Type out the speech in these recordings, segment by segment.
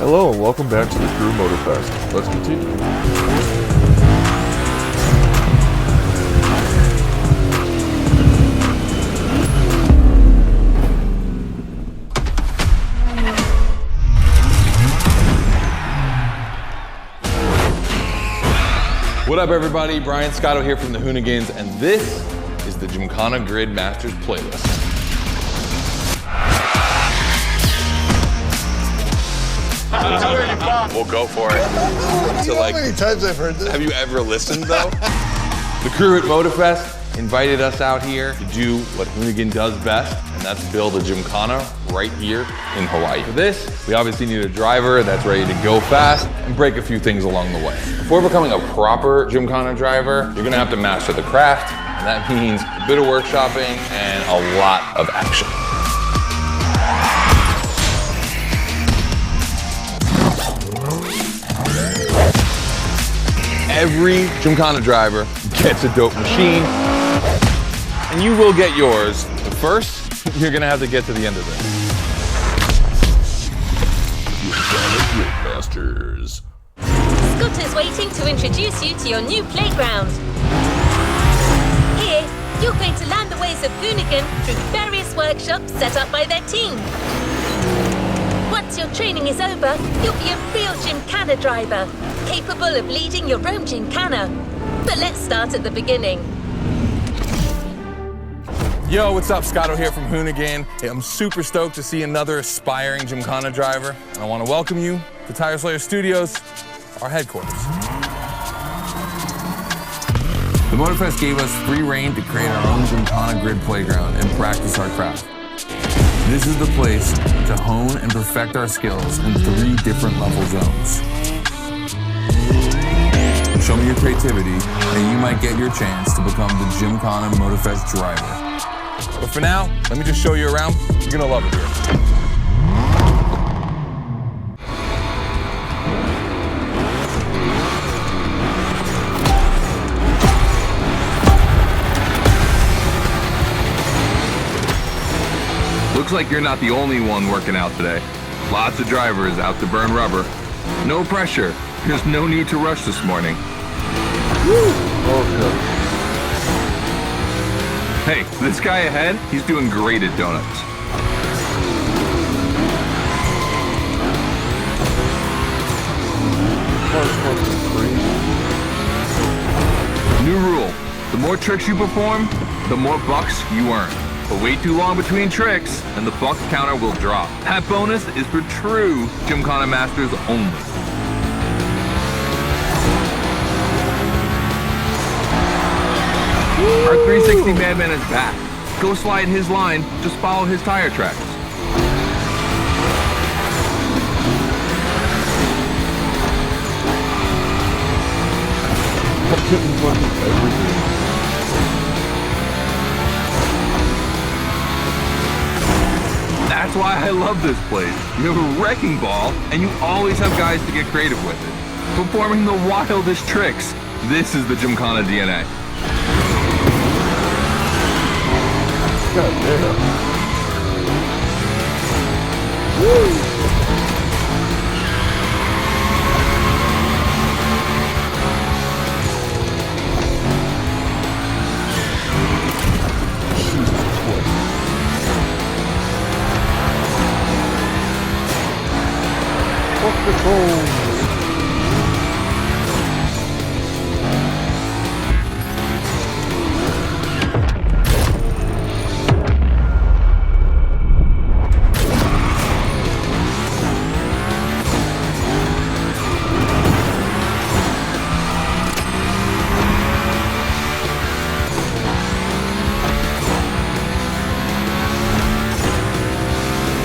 Hello and welcome back to the Crew Motorfest. Let's continue. What up everybody, Brian Scotto here from the Hoonigans, and this is the Gymkhana Grid Masters playlist. We'll go for it. You know how many times I've heard this? Have you ever listened though? The crew at Motorfest invited us out here to do what Hoonigan does best, and that's build a Gymkhana right here in Hawaii. For this, we obviously need a driver that's ready to go fast and break a few things along the way. Before becoming a proper Gymkhana driver, you're gonna have to master the craft, and that means a bit of workshopping and a lot of action. Every Gymkhana driver gets a dope machine, and you will get yours. But first, you're gonna have to get to the end of this. Gymkhana Grid Masters. Scott is waiting to introduce you to your new playground. Here, you're going to learn the ways of Hoonigan through various workshops set up by their team. Once your training is over, you'll be a real Gymkhana driver, capable of leading your own Gymkhana. But let's start at the beginning. Yo, what's up? Scotto here from Hoonigan. Hey, I'm super stoked to see another aspiring Gymkhana driver. And I want to welcome you to Tire Slayer Studios, our headquarters. The Motorfest gave us free reign to create our own Gymkhana Grid playground and practice our craft. This is the place to hone and perfect our skills in 3 different level zones. Show me your creativity, and you might get your chance to become the Gymkhana Motorfest driver. But for now, let me just show you around. You're gonna love it here. Looks like you're not the only one working out today. Lots of drivers out to burn rubber. No pressure. There's no need to rush this morning. Hey, this guy ahead, he's doing great at donuts. New rule, the more tricks you perform, the more bucks you earn. But wait too long between tricks, and the buck counter will drop. That bonus is for true Gymkhana Masters only. Our 360 Madman is back. Go slide his line, just follow his tire tracks. That's why I love this place. You have a wrecking ball, and you always have guys to get creative with it. Performing the wildest tricks. This is the Gymkhana DNA. God damn. Woo! Fuck the cones.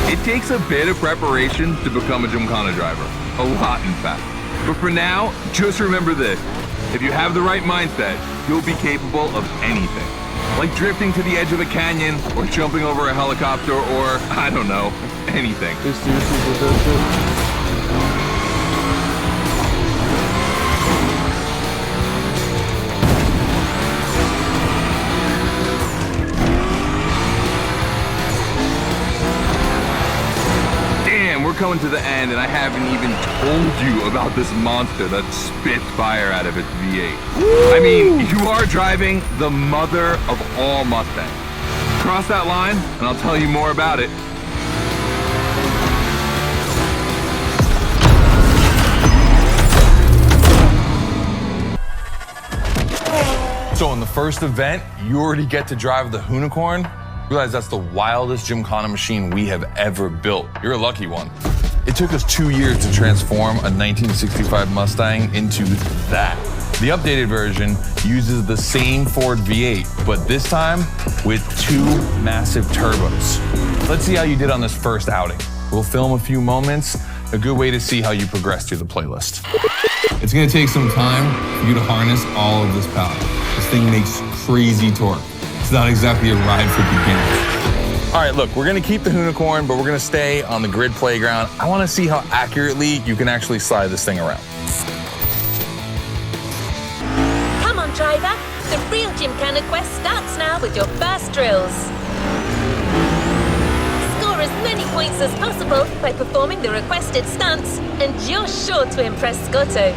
It takes a bit of preparation to become a Gymkhana driver. A lot, in fact. But for now, just remember this. If you have the right mindset, you'll be capable of anything. Like drifting to the edge of a canyon, or jumping over a helicopter, or, I don't know, anything. They seriously did that shit? coming to the end, and I haven't even told you about this monster that spits fire out of its V8. Woo! I mean, you are driving the mother of all Mustangs. Cross that line, and I'll tell you more about it. So in the first event, you already get to drive the Hoonicorn. Realize that's the wildest Gymkhana machine we have ever built. You're a lucky one. It took us 2 years to transform a 1965 Mustang into that. The updated version uses the same Ford V8, but this time with 2 massive turbos. Let's see how you did on this first outing. We'll film a few moments, a good way to see how you progress through the playlist. It's gonna take some time for you to harness all of this power. This thing makes crazy torque. It's not exactly a ride for beginners. All right, look, we're gonna keep the Hoonicorn, but we're gonna stay on the grid playground. I wanna see how accurately you can actually slide this thing around. Come on, driver. The real Gymkhana quest starts now with your first drills. Score as many points as possible by performing the requested stunts, and you're sure to impress Scotto.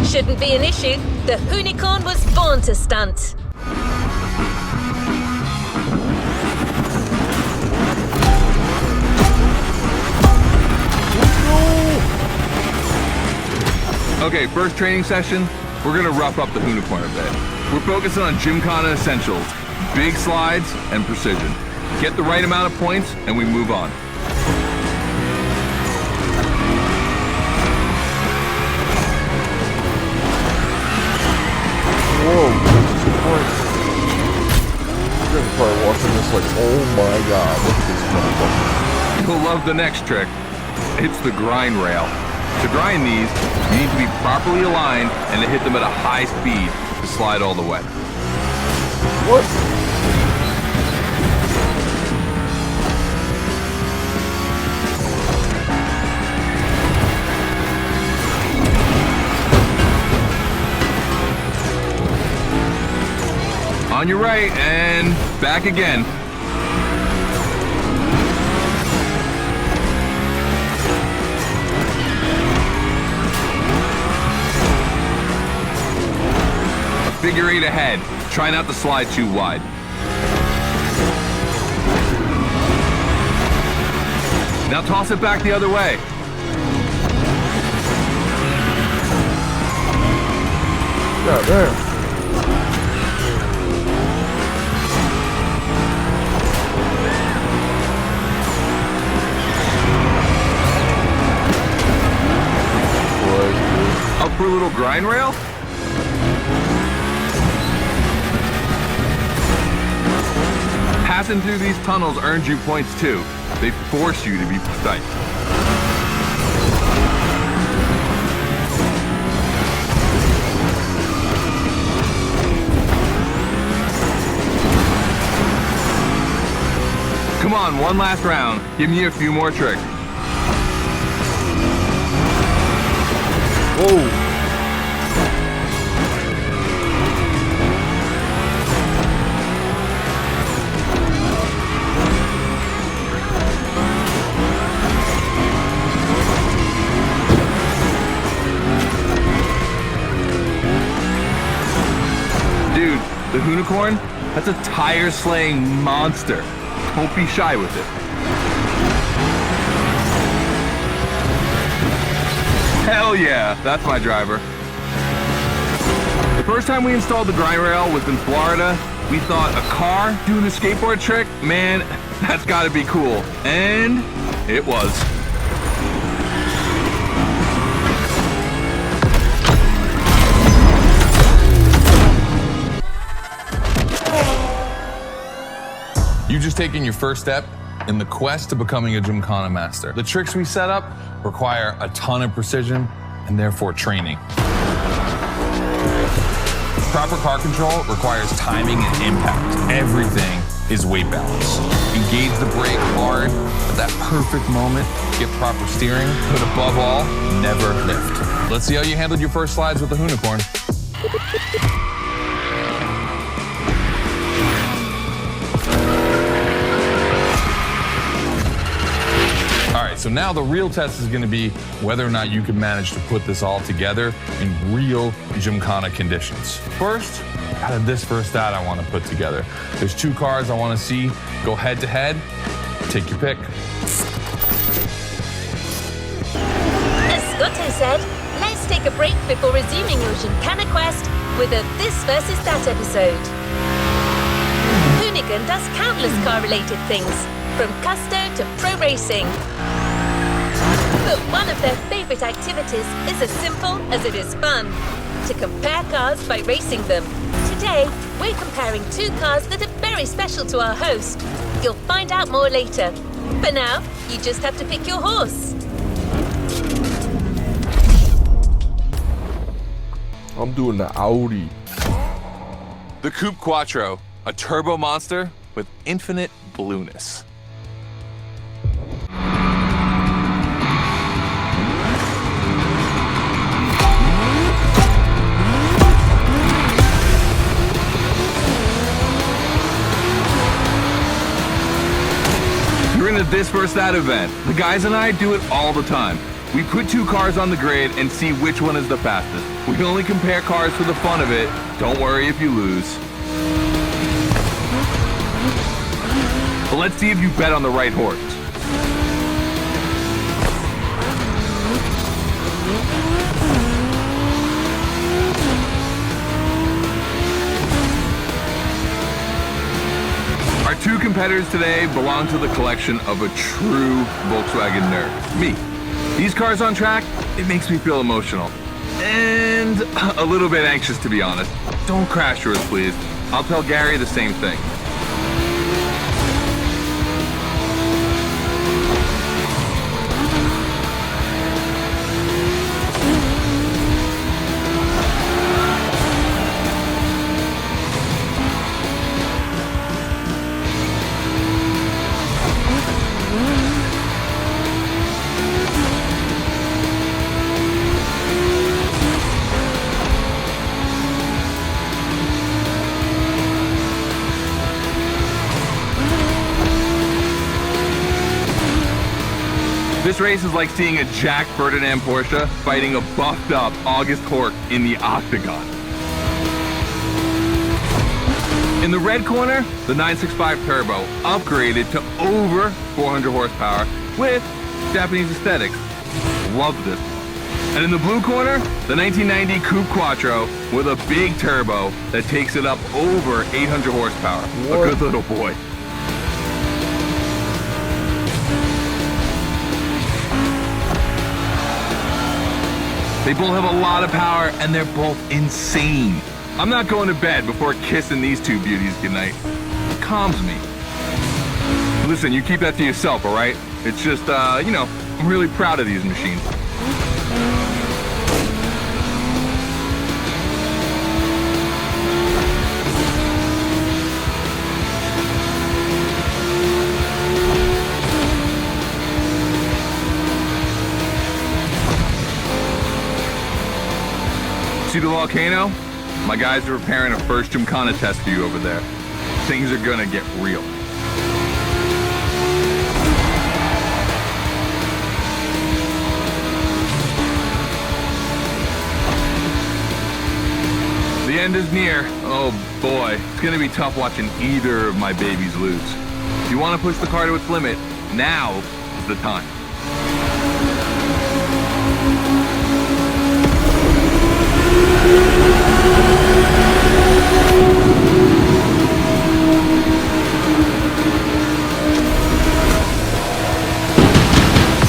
Shouldn't be an issue. The Hoonicorn was born to stunt. Okay, first training session, we're gonna rough up the Hoonicorn a bit. We're focusing on Gymkhana essentials, big slides and precision. Get the right amount of points and we move on. Whoa, Jesus Christ. You're gonna probably watching this like, oh my god, look at this motherfucker. You'll love the next trick. It's the grind rail. To grind these, you need to be properly aligned and to hit them at a high speed to slide all the way. What? On your right and back again. Figure 8 ahead. Try not to slide too wide. Now toss it back the other way. God damn. Up for a little grind rail? Passing through these tunnels earns you points too. They force you to be precise. Come on, one last round. Give me a few more tricks. Whoa. Dude, the Hoonicorn, that's a tire-slaying monster. Don't be shy with it. Hell yeah, that's my driver. The first time we installed the grind rail was in Florida. We thought a car doing a skateboard trick, man, that's gotta be cool. And it was. You've just taken your first step in the quest to becoming a Gymkhana master. The tricks we set up require a ton of precision and therefore training. Proper car control requires timing and impact. Everything is weight balance. Engage the brake hard at that perfect moment, get proper steering, but above all, never lift. Let's see how you handled your first slides with the Hoonicorn. So now the real test is gonna be whether or not you can manage to put this all together in real Gymkhana conditions. First, out of this first stat I wanna put together. There's 2 cars I wanna see go head to head. Take your pick. As Scotto said, let's take a break before resuming your Gymkhana quest with a This versus That episode. Hoonigan does countless car-related things, from custo to pro racing. But one of their favorite activities is as simple as it is fun: to compare cars by racing them. Today, we're comparing 2 cars that are very special to our host. You'll find out more later. For now, you just have to pick your horse. I'm doing the Audi. The Coupe Quattro, a turbo monster with infinite blueness. You're in a This versus That event. The guys and I do it all the time. We put 2 cars on the grid and see which one is the fastest. We can only compare cars for the fun of it. Don't worry if you lose. But let's see if you bet on the right horse. Our 2 competitors today belong to the collection of a true Volkswagen nerd, me. These cars on track, it makes me feel emotional. And a little bit anxious, to be honest. Don't crash yours, please. I'll tell Gary the same thing. This race is like seeing a Jack Ferdinand Porsche fighting a buffed up August Hork in the octagon. In the red corner, the 965 Turbo, upgraded to over 400 horsepower with Japanese aesthetics. Love this one. And in the blue corner, the 1990 Coupe Quattro with a big turbo that takes it up over 800 horsepower. What? A good little boy. They both have a lot of power, and they're both insane. I'm not going to bed before kissing these 2 beauties goodnight. It calms me. Listen, you keep that to yourself, all right? It's just, you know, I'm really proud of these machines. See the Volcano? My guys are preparing a first Gymkhana test for you over there. Things are gonna get real. The end is near. Oh boy, it's gonna be tough watching either of my babies lose. If you wanna push the car to its limit, now is the time.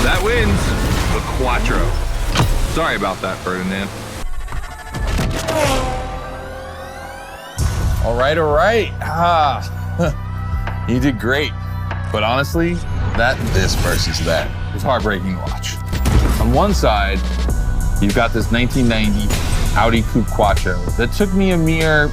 That wins the Quattro. Sorry about that, Ferdinand. All right. You did great. But honestly, this versus that was heartbreaking to watch. On one side, you've got this 1990 Audi Coupe Quattro that took me a mere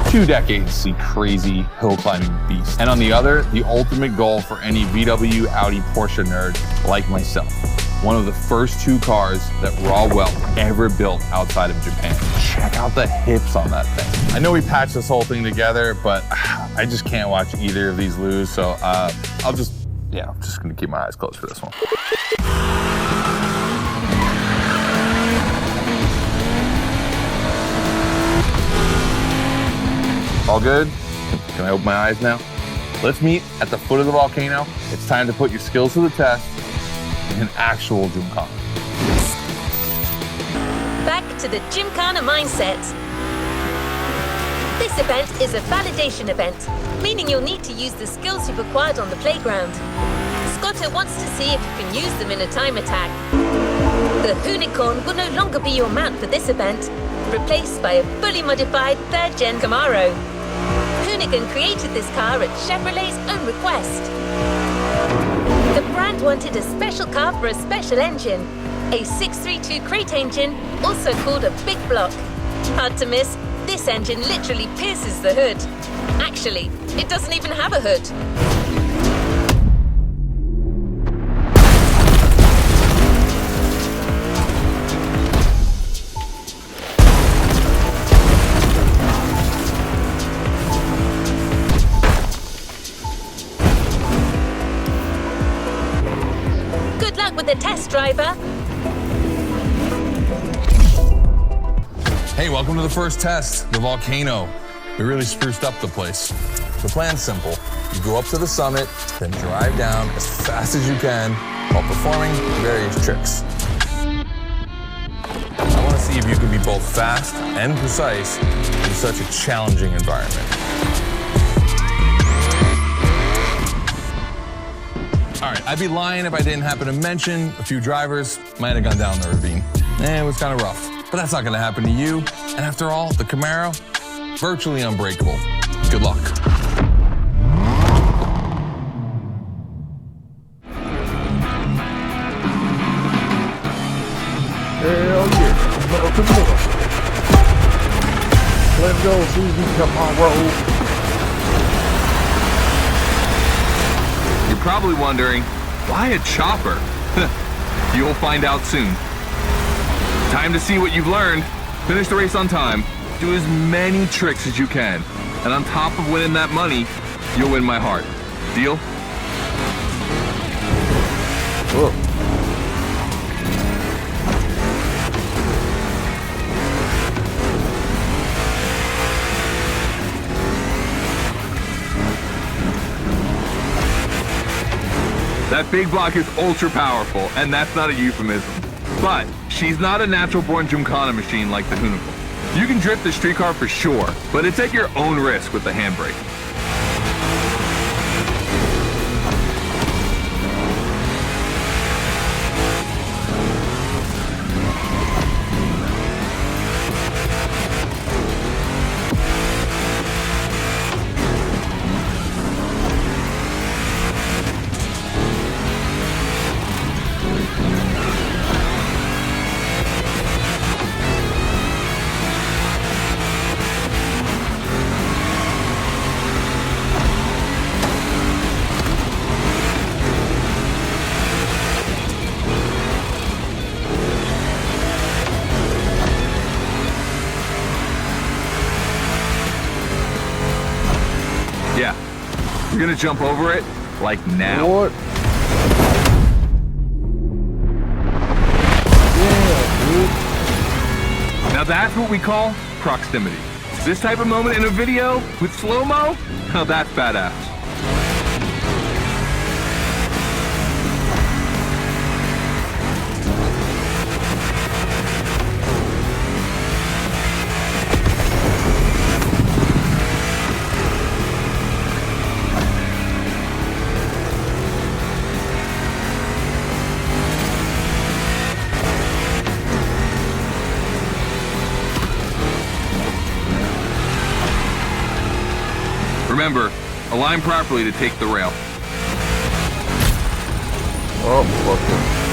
2 decades to see crazy hill climbing beast. And on the other, the ultimate goal for any VW, Audi, Porsche nerd like myself. One of the first 2 cars that Raw Welt ever built outside of Japan. Check out the hips on that thing. I know we patched this whole thing together, but I just can't watch either of these lose. So I'm just gonna keep my eyes closed for this one. All good? Can I open my eyes now? Let's meet at the foot of the volcano. It's time to put your skills to the test in an actual Gymkhana. Back to the Gymkhana mindset. This event is a validation event, meaning you'll need to use the skills you've acquired on the playground. Scotto wants to see if you can use them in a time attack. The Hoonicorn will no longer be your mount for this event, replaced by a fully modified third-gen Camaro. Hoonigan created this car at Chevrolet's own request. The brand wanted a special car for a special engine, a 632 crate engine, also called a big block. Hard to miss, this engine literally pierces the hood. Actually, it doesn't even have a hood. Good luck with the test, driver. Hey, welcome to the first test, the Volcano. We really spruced up the place. The plan's simple. You go up to the summit, then drive down as fast as you can while performing various tricks. I want to see if you can be both fast and precise in such a challenging environment. All right, I'd be lying if I didn't happen to mention a few drivers might have gone down the ravine. It was kind of rough. But that's not going to happen to you. And after all, the Camaro, virtually unbreakable. Good luck. Hell yeah. Let's go, Susie, come on, roll. You're probably wondering, why a chopper? You'll find out soon. Time to see what you've learned. Finish the race on time. Do as many tricks as you can. And on top of winning that money, you'll win my heart. Deal? Whoa. That big block is ultra powerful, and that's not a euphemism. But she's not a natural-born Gymkhana machine like the Hoonicorn. You can drift the street car for sure, but it's at your own risk with the handbrake. Yeah, you're gonna jump over it, like now. What? Yeah, dude. Now that's what we call proximity. This type of moment in a video with slow-mo, now that's badass. Remember, align properly to take the rail. Oh, fuck it.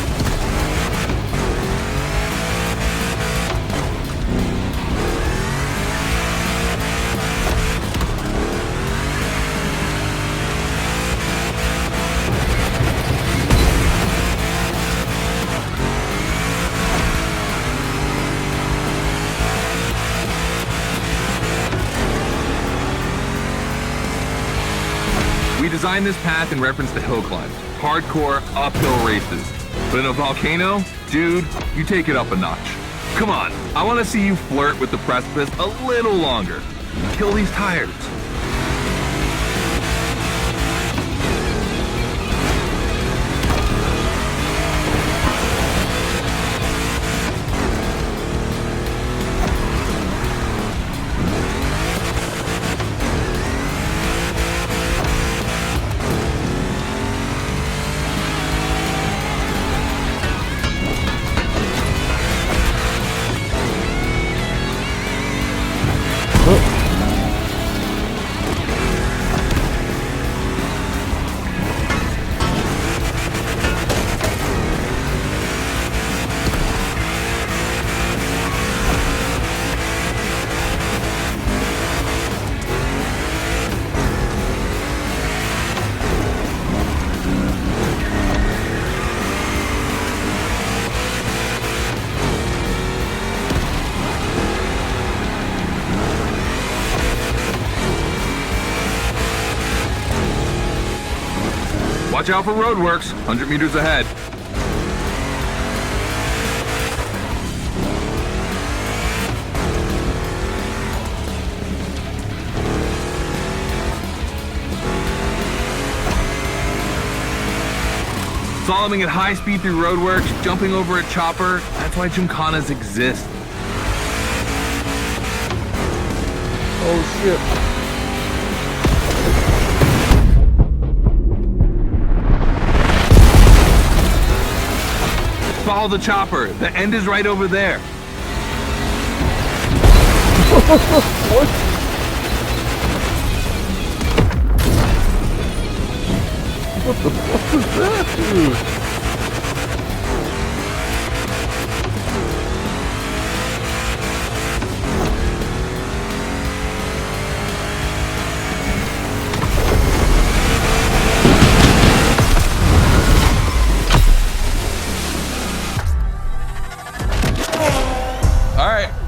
We designed this path in reference to hill climbs, hardcore uphill races. But in a volcano, dude, you take it up a notch. Come on, I want to see you flirt with the precipice a little longer. kill these tires. Watch out for roadworks, 100 meters ahead. Slaloming at high speed through roadworks, jumping over a chopper, that's why Gymkhanas exist. Oh shit. Follow the chopper. The end is right over there. What? What the fuck is that, dude?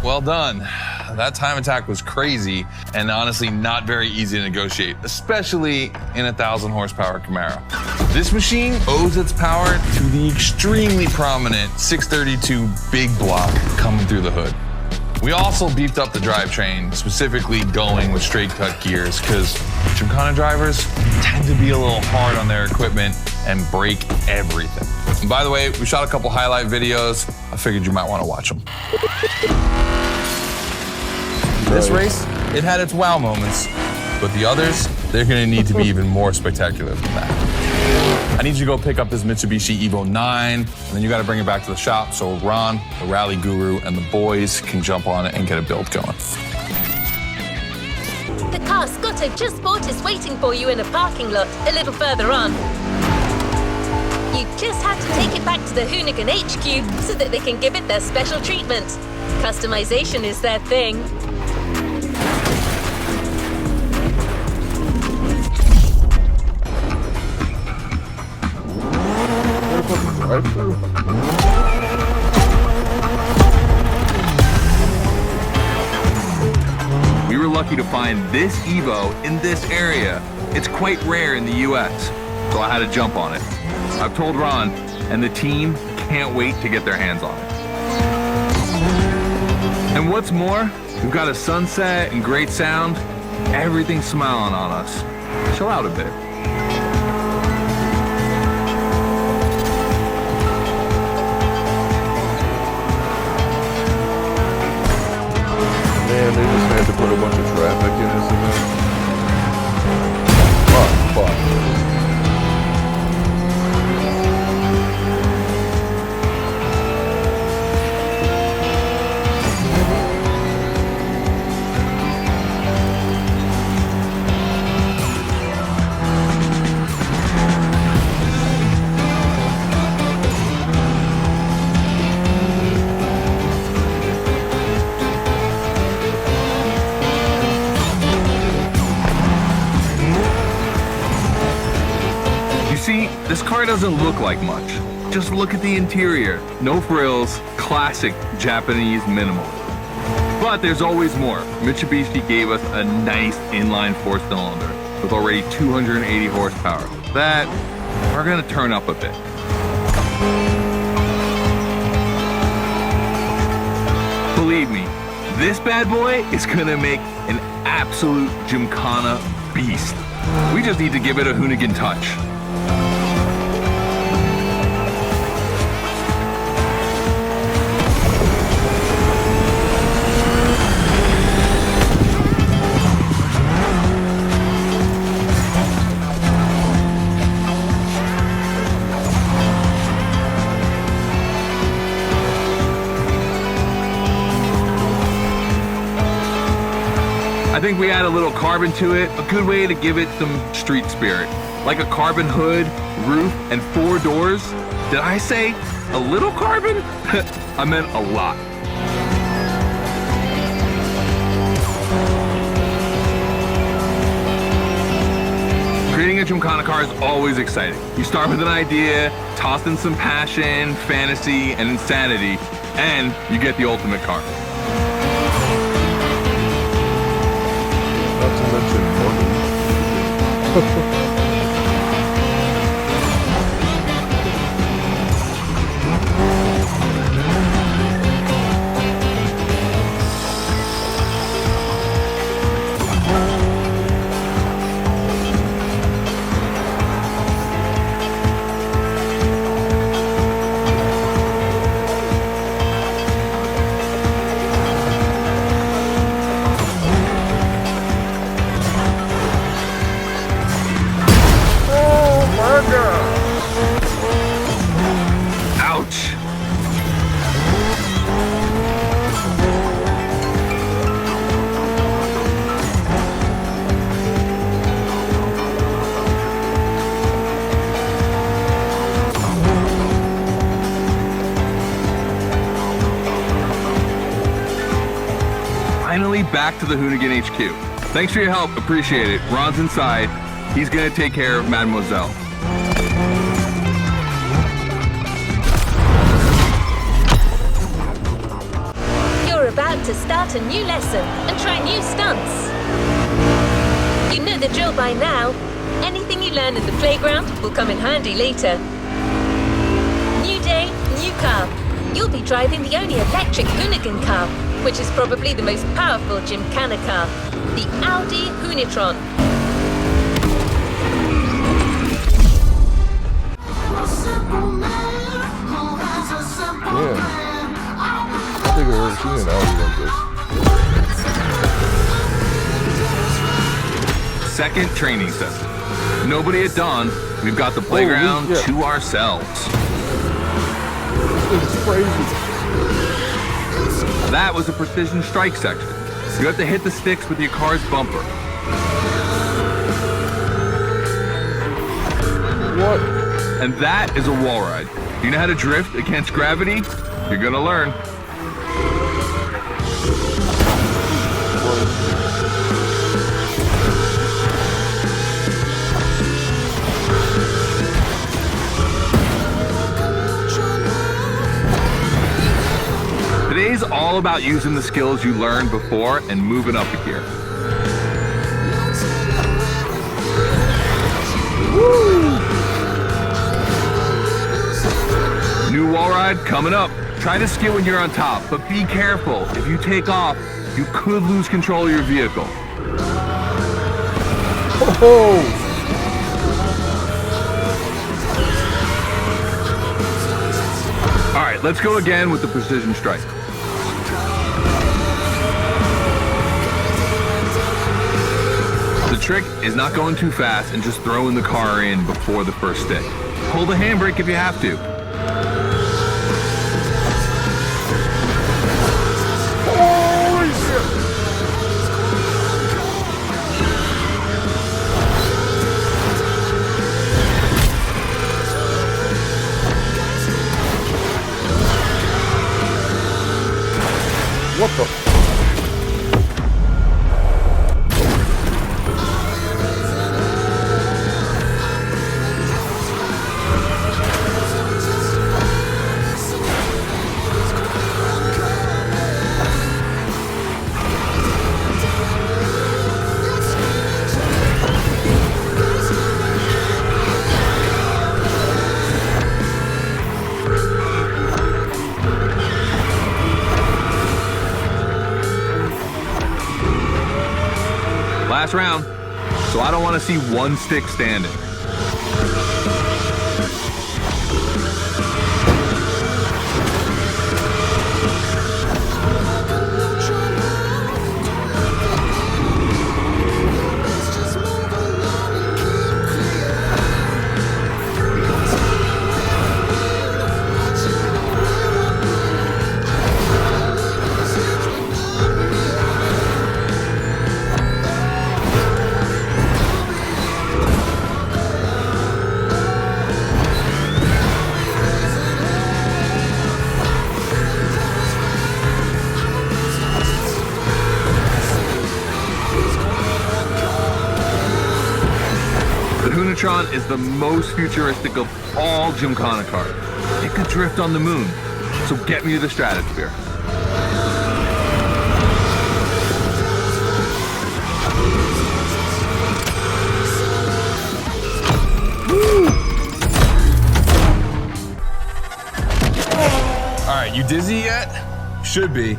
Well done. That time attack was crazy and honestly not very easy to negotiate, especially in a 1,000 horsepower Camaro. This machine owes its power to the extremely prominent 632 big block coming through the hood. We also beefed up the drivetrain, specifically going with straight cut gears, because Gymkhana drivers tend to be a little hard on their equipment and break everything. And by the way, we shot a couple highlight videos. I figured you might want to watch them. This race, it had its wow moments, but the others, they're gonna need to be even more spectacular than that. I need you to go pick up this Mitsubishi Evo 9, and then you gotta bring it back to the shop so Ron, the rally guru, and the boys can jump on it and get a build going. The car Scotto just bought is waiting for you in a parking lot a little further on. You just have to take it back to the Hoonigan HQ so that they can give it their special treatment. Customization is their thing. We were lucky to find this Evo in this area. It's quite rare in the US, so I had to jump on it. I've told Ron, and the team can't wait to get their hands on it. And what's more, we've got a sunset and great sound. Everything's smiling on us. Chill out a bit. Man, they just had to put a bunch of traffic in this event. Fuck. See, this car doesn't look like much. Just look at the interior. No frills, classic Japanese minimalism. But there's always more. Mitsubishi gave us a nice inline 4-cylinder with already 280 horsepower. That, we're gonna turn up a bit. Believe me, this bad boy is gonna make an absolute Gymkhana beast. We just need to give it a Hoonigan touch. I think we add a little carbon to it, a good way to give it some street spirit. Like a carbon hood, roof, and 4 doors. Did I say a little carbon? I meant a lot. Creating a Gymkhana car is always exciting. You start with an idea, toss in some passion, fantasy, and insanity, and you get the ultimate car. Not to mention money. Ouch! Finally back to the Hoonigan HQ. Thanks for your help, appreciate it. Ron's inside. He's gonna take care of Mademoiselle. You're about to start a new lesson and try new stunts. You know the drill by now. Anything you learn in the playground will come in handy later. New day, new car. You'll be driving the only electric Hoonigan car, which is probably the most powerful Gymkhana car, the Audi Hoonicorn. Yeah. I think I've ever seen an Audi like this. Second training session. Nobody at dawn. We've got the playground to ourselves. This is crazy. That was a precision strike section. You have to hit the sticks with your car's bumper. What? And that is a wall ride. You know how to drift against gravity? You're gonna learn. Today's all about using the skills you learned before and moving up a gear. Woo! New wall ride coming up. Try to skid when you're on top, but be careful. If you take off, you could lose control of your vehicle. Oh! All right, let's go again with the precision strike. The trick is not going too fast and just throwing the car in before the first stick. Pull the handbrake if you have to. Holy shit! What the? last round, so I don't want to see one stick standing. e-tron is the most futuristic of all Gymkhana cars. It could drift on the moon, so get me to the stratosphere. All right, you dizzy yet? Should be.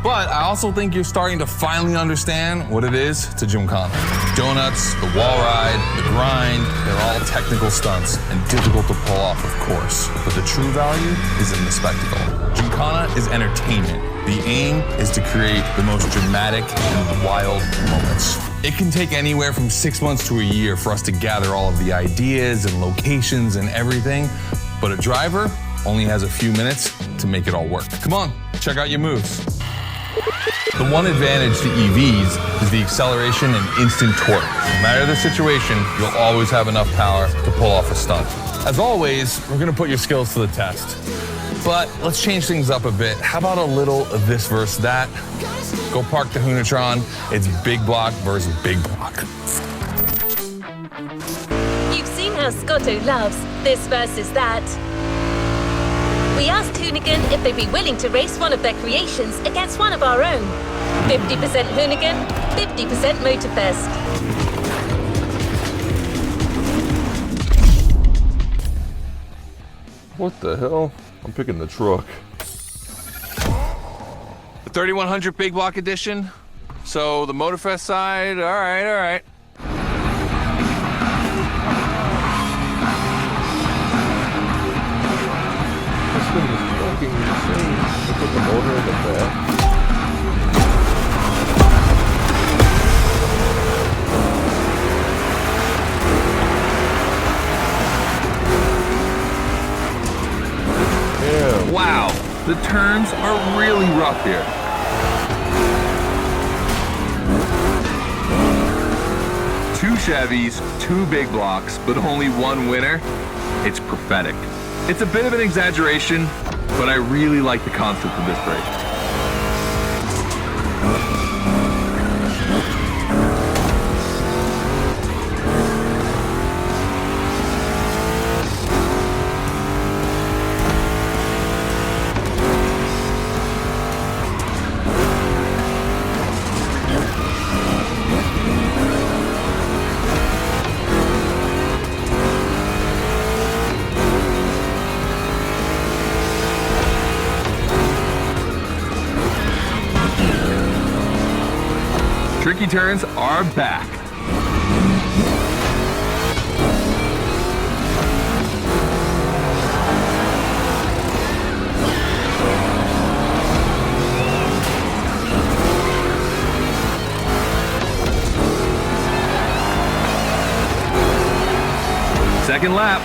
But I also think you're starting to finally understand what it is to Gymkhana. Donuts, the wall ride, the grind, they're all technical stunts and difficult to pull off, of course. But the true value is in the spectacle. Gymkhana is entertainment. The aim is to create the most dramatic and wild moments. It can take anywhere from 6 months to a year for us to gather all of the ideas and locations and everything, but a driver only has a few minutes to make it all work. Come on, check out your moves. The one advantage to EVs is the acceleration and instant torque. No matter the situation, you'll always have enough power to pull off a stunt. As always, we're gonna put your skills to the test. But let's change things up a bit. How about a little of this versus that? Go park the Hoonicorn. It's big block versus big block. You've seen how Scotto loves this versus that. We asked Hoonigan if they'd be willing to race one of their creations against one of our own. 50% Hoonigan, 50% Motorfest. What the hell? I'm picking the truck. The 3100 big block edition. So the Motorfest side, all right. This thing is fucking insane. They put the motor in the back. Yeah. Wow, the turns are really rough here. Two Chevys, two big blocks, but only one winner. It's prophetic. It's a bit of an exaggeration, but I really like the concept of this race. Tricky turns are back. Second lap.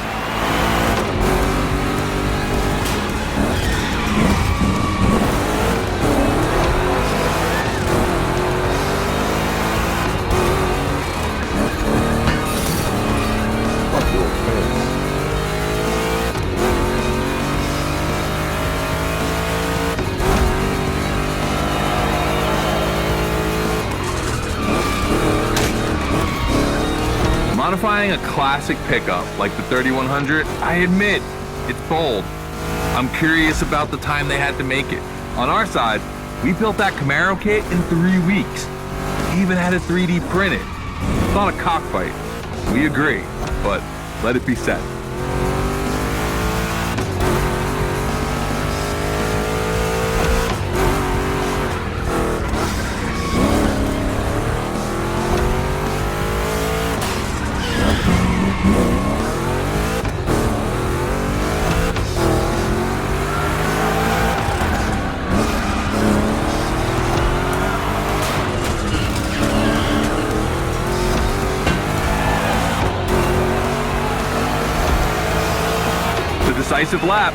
Modifying a classic pickup like the 3100, I admit, it's bold. I'm curious about the time they had to make it. On our side, we built that Camaro kit in 3 weeks. We even had it 3D printed. It's not a cockfight. We agree, but let it be said. decisive lap.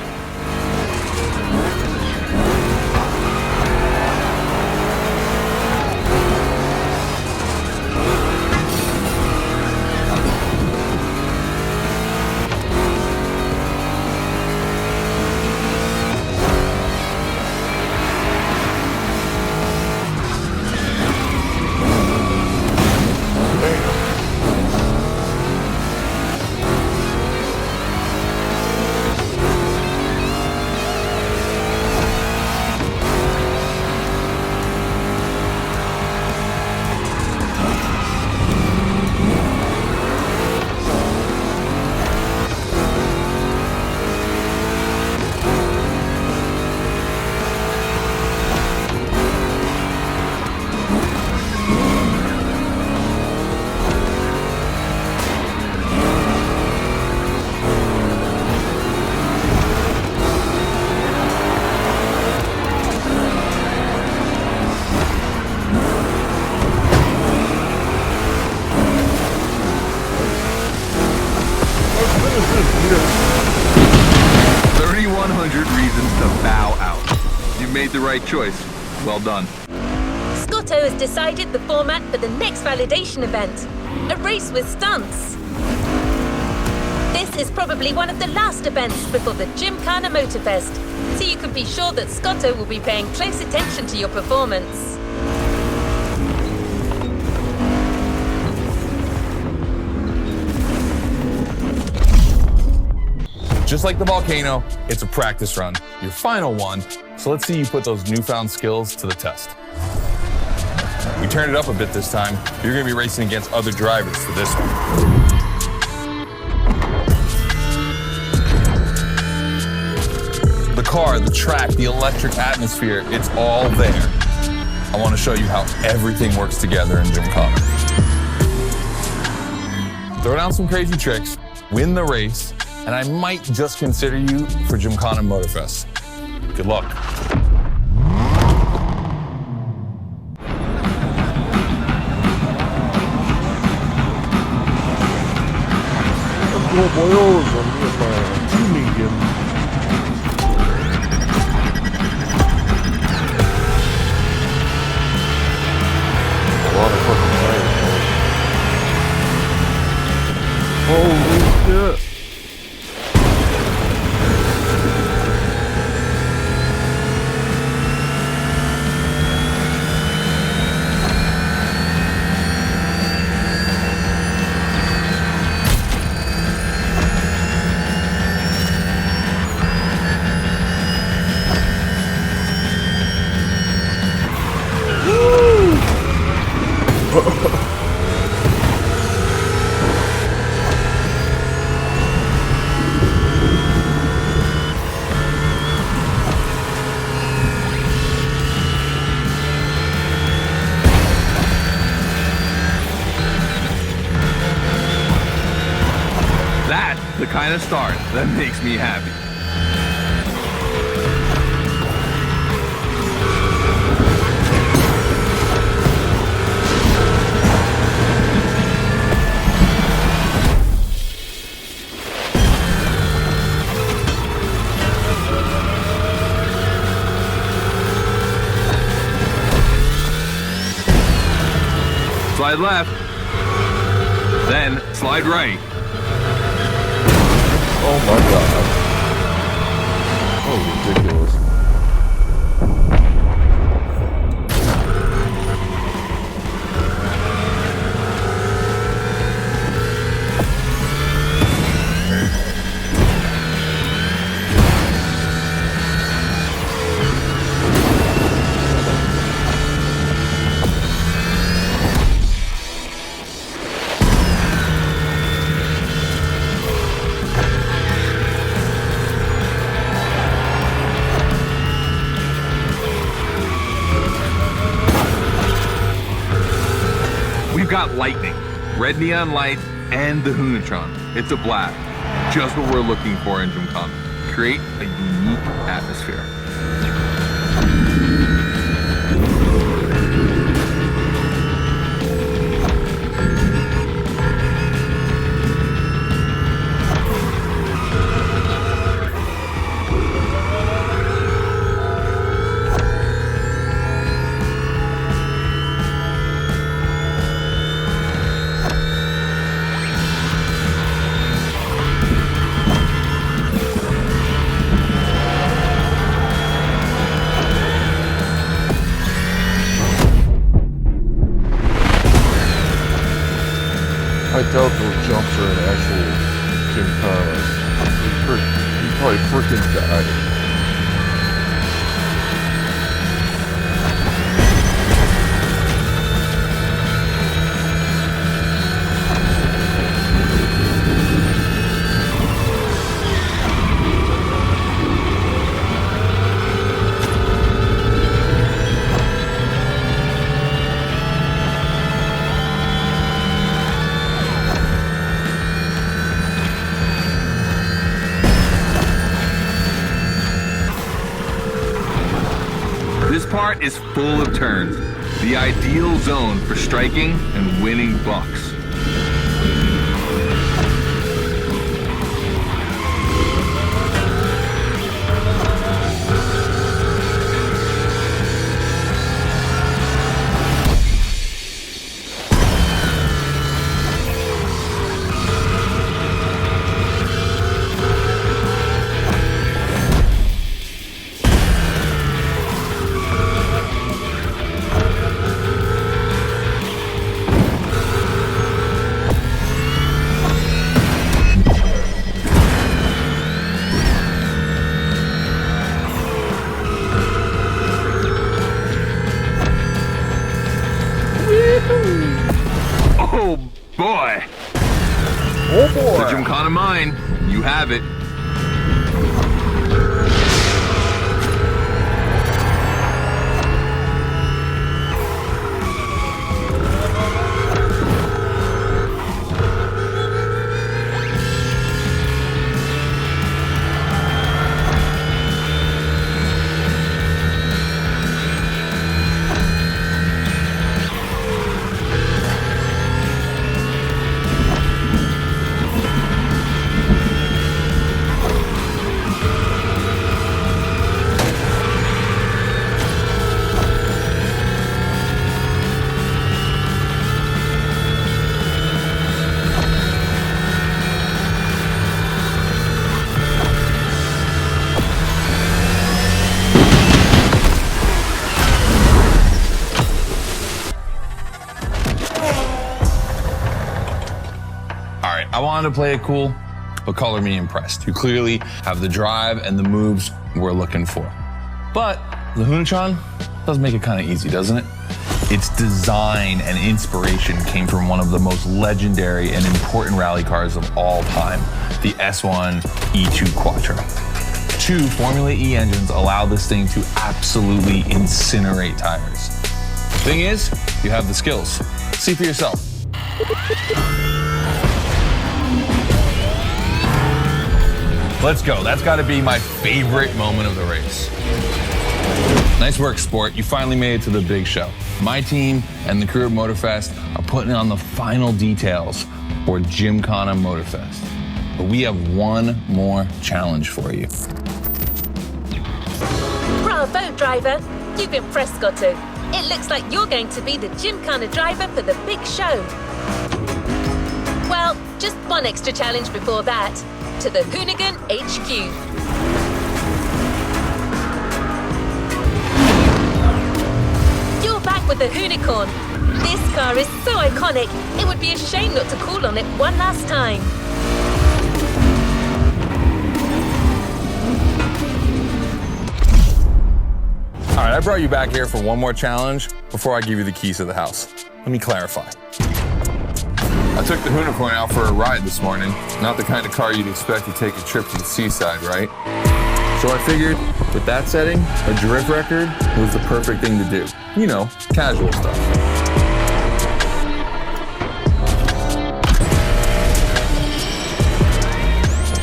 Made the right choice. Well done. Scotto has decided the format for the next validation event, a race with stunts. This is probably one of the last events before the Gymkhana Motorfest, so you can be sure that Scotto will be paying close attention to your performance. Just like the Volcano, it's a practice run, your final one, so let's see you put those newfound skills to the test. We turned it up a bit this time. You're gonna be racing against other drivers for this one. The car, the track, the electric atmosphere, it's all there. I wanna show you how everything works together in Gymkhana. Throw down some crazy tricks, win the race, and I might just consider you for Gymkhana Motorfest. Good luck. Oh, boys, I'm with my Hoonigan. A lot of fucking tires. Holy shit. That's the kind of start that makes me happy. Slide left, then slide right. Oh my god. Oh, ridiculous. We've got lightning, red neon lights, and the Hoonicorn. It's a blast. Just what we're looking for in Gymkhana. Create a unique atmosphere. doubt those jumps are in actual Gymkhana. He probably freaking died. This part is full of turns, the ideal zone for striking and winning bucks. Oh boy! Oh boy! The Gymkhana mine, you have it. I wanted to play it cool, but color me impressed. You clearly have the drive and the moves we're looking for. But the Hoonicorn does make it kind of easy, doesn't it? Its design and inspiration came from one of the most legendary and important rally cars of all time, the S1 E2 Quattro. 2 Formula E engines allow this thing to absolutely incinerate tires. Thing is, you have the skills. See for yourself. Let's go. That's got to be my favorite moment of the race. Nice work, sport. You finally made it to the big show. My team and the crew at Motorfest are putting on the final details for Gymkhana Motorfest. But we have one more challenge for you. Bravo, driver. You've impressed, Scotto. It looks like you're going to be the Gymkhana driver for the big show. Well, just one extra challenge before that. To the Hoonigan HQ. You're back with the Hoonicorn. This car is so iconic, it would be a shame not to call on it one last time. All right, I brought you back here for one more challenge before I give you the keys to the house. Let me clarify. I took the Hoonicorn out for a ride this morning. Not the kind of car you'd expect to take a trip to the seaside, right? So I figured, with that setting, a drift record was the perfect thing to do. You know, casual stuff.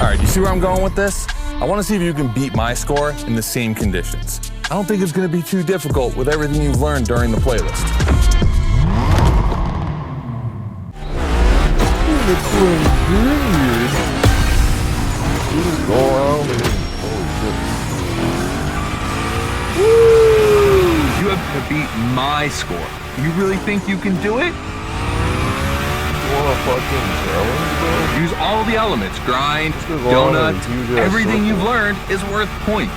All right, you see where I'm going with this? I want to see if you can beat my score in the same conditions. I don't think it's going to be too difficult with everything you've learned during the playlist. It's really good. You just go around and holy shit. Woo! You have to beat my score. You really think you can do it? You want a fucking challenge, bro? Use all the elements. Grind, donuts, everything you've learned is worth points.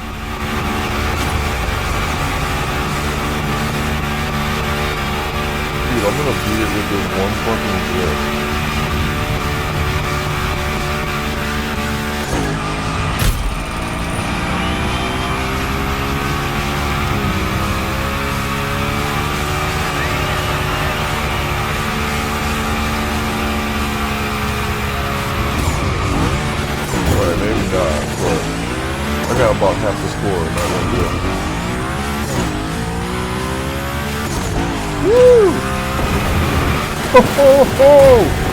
Dude, I'm gonna beat it with this one fucking drift. Oh!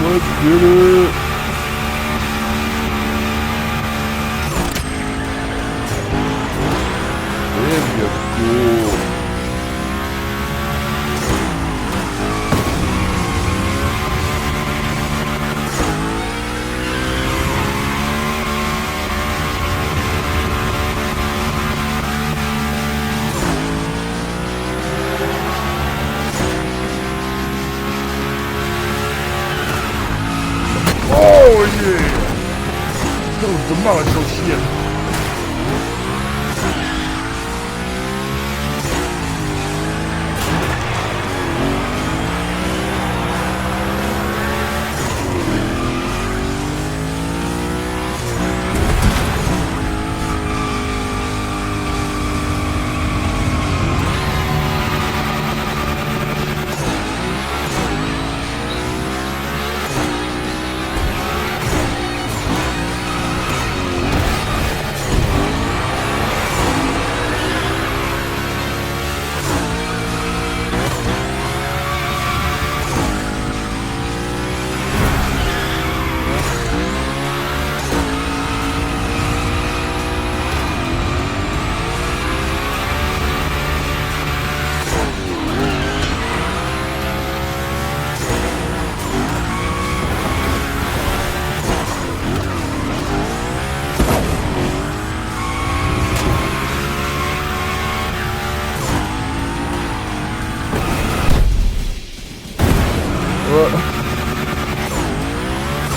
Let's get it. There you go. Oh yeah! Go demolish your shit.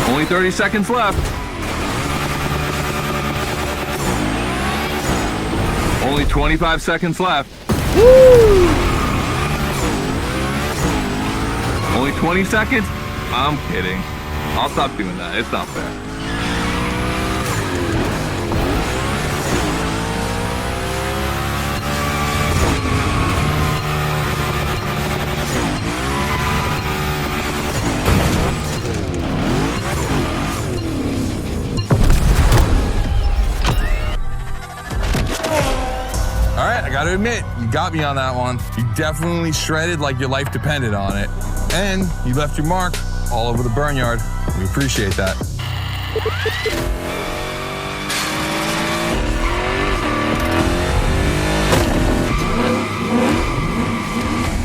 Only 30 seconds left. Only 25 seconds left. Woo! Only 20 seconds? I'm kidding. I'll stop doing that. It's not fair. All right, I gotta admit, you got me on that one. You definitely shredded like your life depended on it. And you left your mark all over the burnyard. We appreciate that.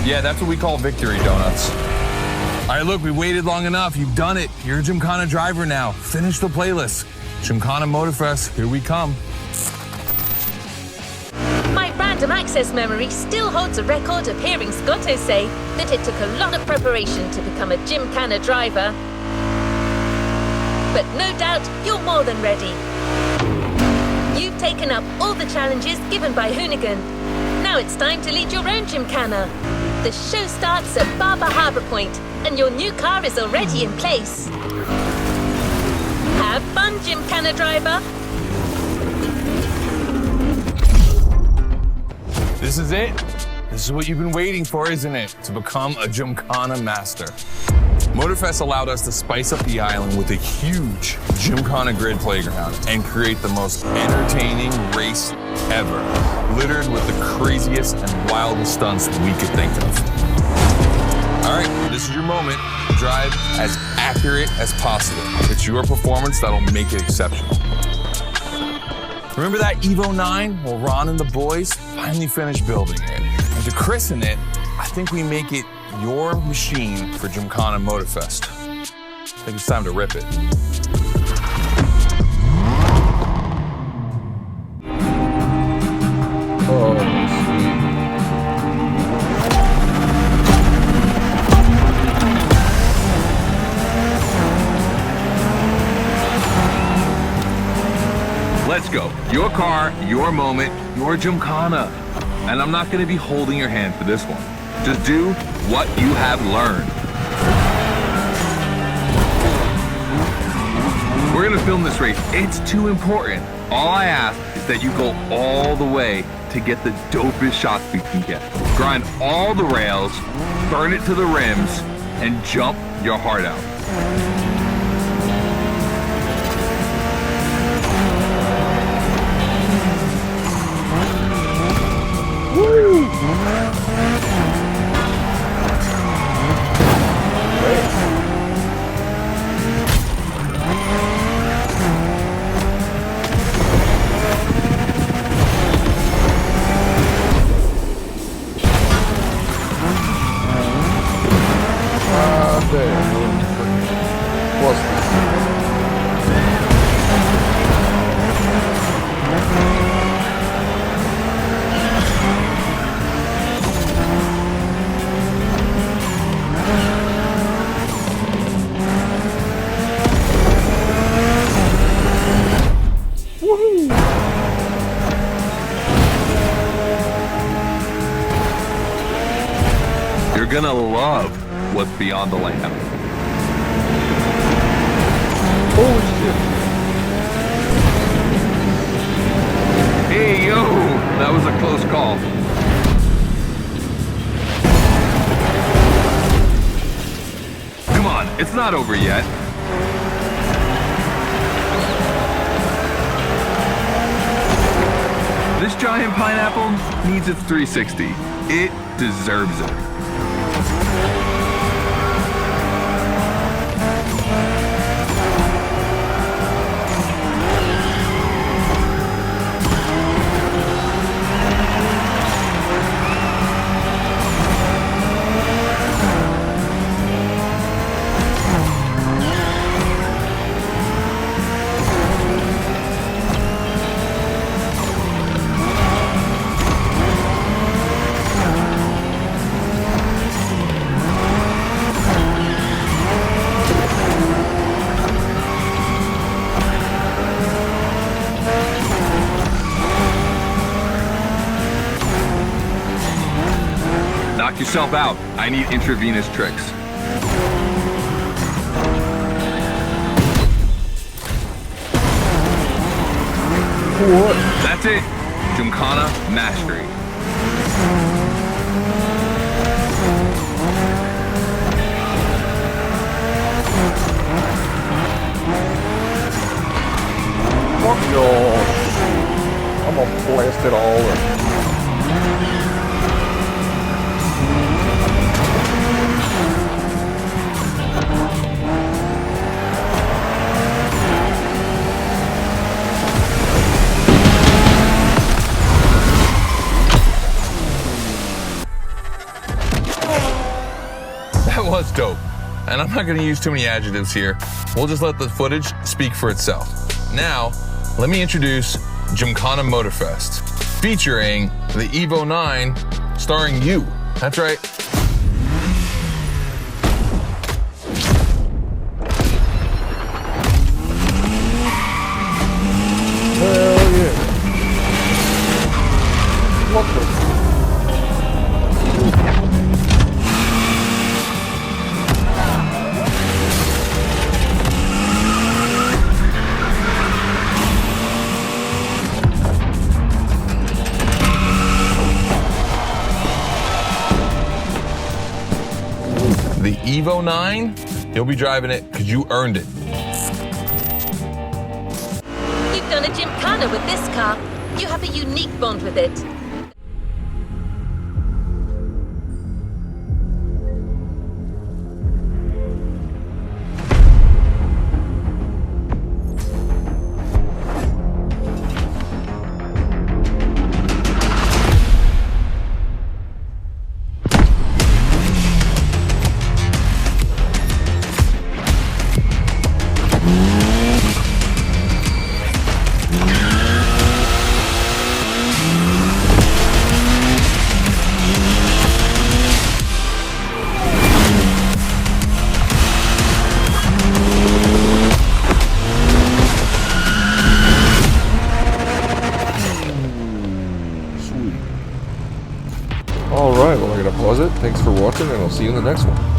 Yeah, that's what we call victory donuts. All right, look, we waited long enough. You've done it. You're a Gymkhana driver now. Finish the playlist. Gymkhana Motorfest, here we come. My random access memory still holds a record of hearing Scotto say that it took a lot of preparation to become a Gymkhana driver. But no doubt you're more than ready. You've taken up all the challenges given by Hoonigan. Now it's time to lead your own Gymkhana. The show starts at Barber Harbour Point, and your new car is already in place. Have fun, Gymkhana driver. This is it. This is what you've been waiting for, isn't it? To become a Gymkhana master. Motorfest allowed us to spice up the island with a huge Gymkhana grid playground and create the most entertaining race ever, littered with the craziest and wildest stunts we could think of. All right, this is your moment. Drive as accurate as possible. It's your performance that'll make it exceptional. Remember that Evo 9? Well, Ron and the boys finally finished building it. And to christen it, I think we make it your machine for Gymkhana Motorfest. I think it's time to rip it. Oh, let's go. Your car, your moment, your Gymkhana. And I'm not gonna be holding your hand for this one. Just do what you have learned. We're gonna film this race. It's too important. All I ask is that you go all the way to get the dopest shots we can get. Grind all the rails, burn it to the rims, and jump your heart out. Woo! You're gonna love what's beyond the lamp. Holy shit. Hey, yo, that was a close call. Come on, it's not over yet. This giant pineapple needs its 360. It deserves it. Knock yourself out. I need intravenous tricks. What? That's it. Gymkhana mastery. Fuck y'all. I'm gonna blast it all up. That was dope. And I'm not gonna use too many adjectives here. We'll just let the footage speak for itself. Now, let me introduce Gymkhana Motorfest, featuring the Evo 9, starring you. That's right. Hell yeah. What the? The Evo 9, you'll be driving it because you earned it. You've done a Gymkhana with this car. You have a unique bond with it. watching, and I'll see you in the next one.